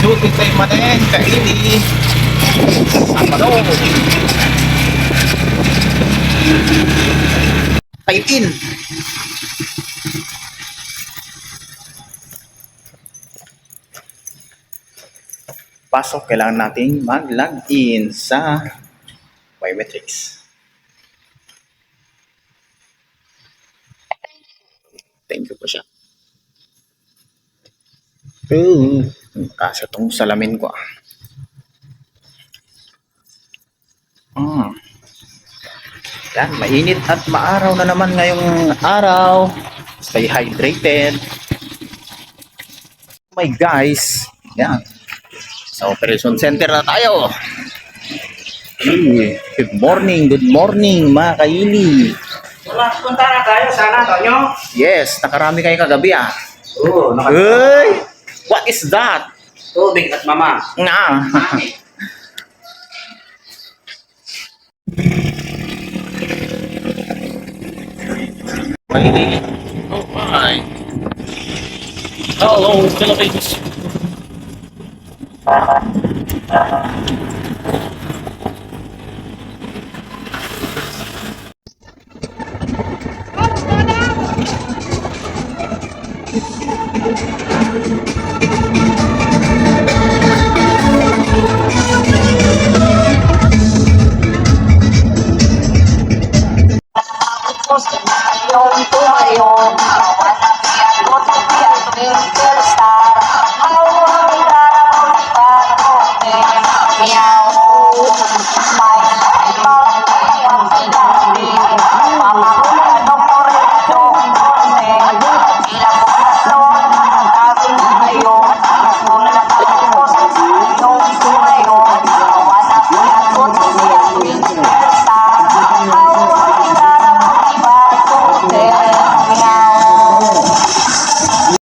duty time manen, kaili. Sabado. 18. Pasok, kailangan nating mag-login sa biometrics. Thank you po siya. Kasi itong salamin ko. Yan, mainit at maaraw na naman ngayong araw. Stay hydrated. Oh my guys. Yan. Sa operation center na tayo. Good morning mga kaili. Punta na tayo sana, Tonyo. Yes, nakarami kayo kagabi ah. Oo, Hey, what is that? tubig at mama. Nga. Kaili. Oh my. Hello, Philippines.